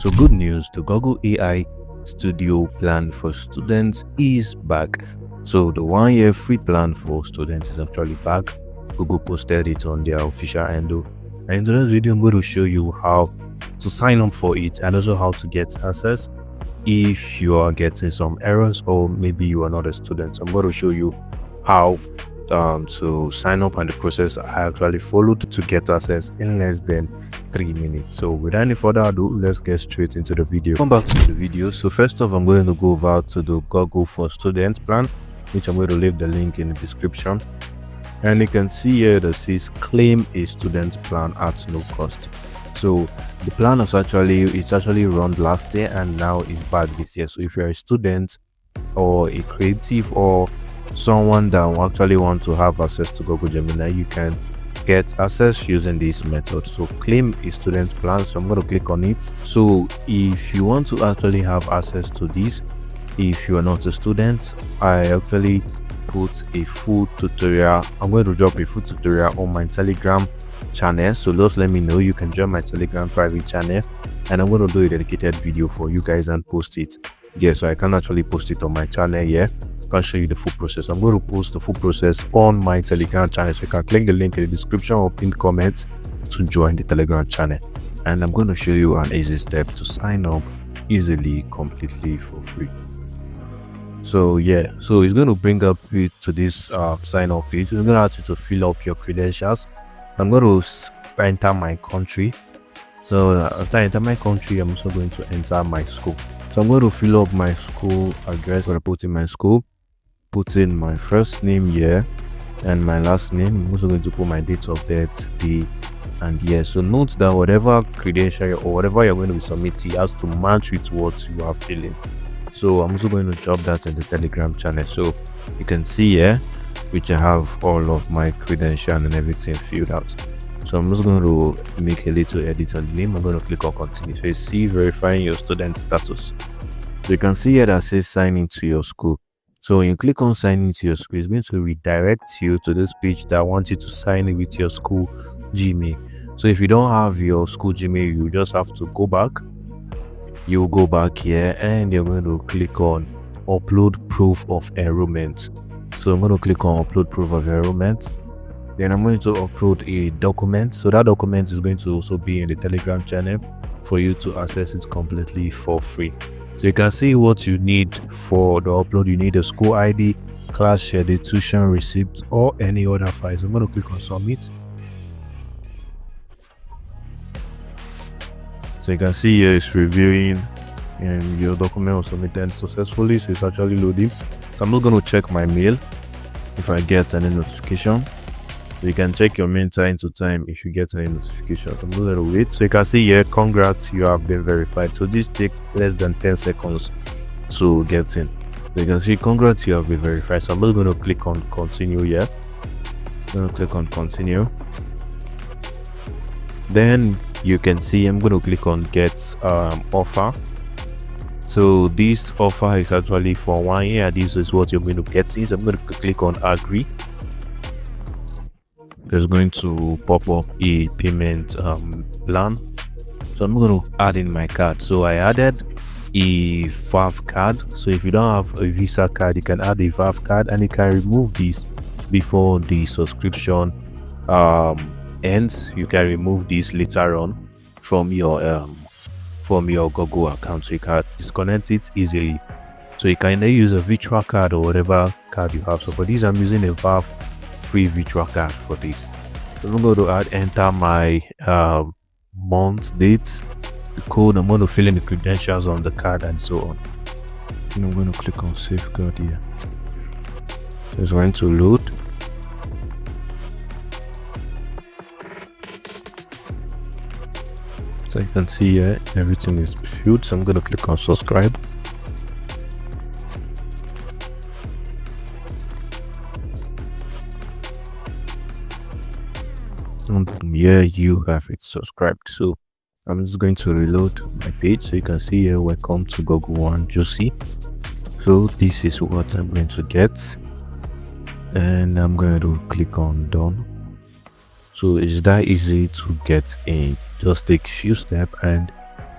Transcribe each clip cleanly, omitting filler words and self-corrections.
So good news, the Google AI Studio plan for students is back. So the 1 year free plan for students is actually back. Google posted it on their official handle. And in today's video, I'm going to show you how to sign up for it and also how to get access if you are getting some errors or maybe you are not a student. So I'm going to show you how to sign up and the process I actually followed to get access in less than 3 minutes. So without any further ado, let's get straight into the video. Come back to the video. So first off, I'm going to go over to the Google for Student plan, which I'm going to leave the link in the description. And you can see here that says claim a student plan at no cost. So the plan is actually run last year and now is back this year. So if you're a student or a creative or someone that actually want to have access to Google Gemini, you can get access using this method. So claim a student plan. So I'm going to click on it. So if you want to actually have access to this, if you are not a student, I actually put a full tutorial. I'm going to drop a full tutorial on my Telegram channel. So just let me know. You can join my Telegram private channel and I'm going to do a dedicated video for you guys and post it. Yeah, so I can actually post it on my channel here. I can show you the full process. I'm going to post the full process on my Telegram channel, so you can click the link in the description or pinned comment to join the Telegram channel. And I'm going to show you an easy step to sign up easily, completely for free. So yeah, so it's going to bring up you to this sign up page. It's going to ask you to fill up your credentials. I'm going to enter my country. So after I enter my country, I'm also going to enter my school. So I'm going to fill up my school address. I'm going to put in my school, put in my first name here and my last name. I'm also going to put my date of birth, day and year. So note that whatever credential or whatever you're going to be submitting has to match with what you are filling. So I'm also going to drop that in the Telegram channel. So you can see here, which I have all of my credential and everything filled out. So I'm just going to make a little edit on the name. I'm going to click on continue. So you see verifying your student status. So you can see here that says sign into your school. So when you click on sign into your school, it's going to redirect you to this page that wants you to sign in with your school Gmail. So if you don't have your school Gmail, you just have to go back. You go back here and you're going to click on upload proof of enrollment. So I'm going to click on upload proof of enrollment. Then I'm going to upload a document. So that document is going to also be in the Telegram channel for you to access it completely for free. So you can see what you need for the upload. You need a school ID, class schedule, tuition receipt, or any other files. I'm going to click on submit. So you can see here it's reviewing and your document was submitted successfully. So it's actually loading. So I'm not going to check my mail if I get any notification. So you can check your mail time to time if you get any notification. I'm going to wait. So you can see here, congrats, you have been verified. So this takes less than 10 seconds to get in. So you can see, congrats, you have been verified. So I'm just going to click on continue here. I'm going to click on continue. Then you can see I'm going to click on get offer. So this offer is actually for 1 year. This is what you're going to get. So I'm going to click on agree. There's going to pop up a payment plan. So I'm going to add in my card. So I added a VAV card. So if you don't have a Visa card, you can add a VAV card and you can remove this before the subscription ends. You can remove this later on from your Google account. So you can disconnect it easily. So you can either use a virtual card or whatever card you have. So for this, I'm using a VAV free virtual card for this. So I'm going to enter my month, date, the code. I'm going to fill in the credentials on the card and so on. And I'm going to click on safeguard here. So it's going to load. So you can see here everything is filled. So I'm going to click on subscribe. And here you have it subscribed. So I'm just going to reload my page. So you can see here, welcome to Google One Juicy. So this is what I'm going to get and I'm going to click on done. So it's that easy to get in. Just take few steps and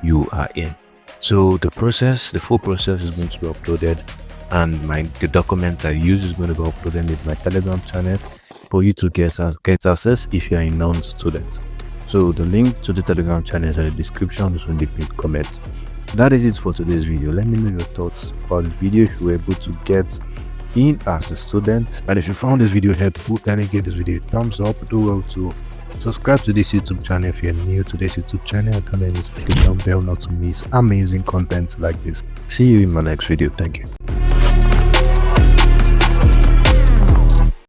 you are in. So the full process is going to be uploaded, and the document I use is going to be uploaded in my Telegram channel for you to get access if you are a non-student. So the link to the Telegram channel is in the description, also in the pinned comment. That is it for today's video. Let me know your thoughts about the video. If you were able to get in as a student, and if you found this video helpful, kindly give this video a thumbs up. Do well to subscribe to this YouTube channel if you're new to this YouTube channel, and turn on this notification bell not to miss amazing content like this. See you in my next video. Thank you.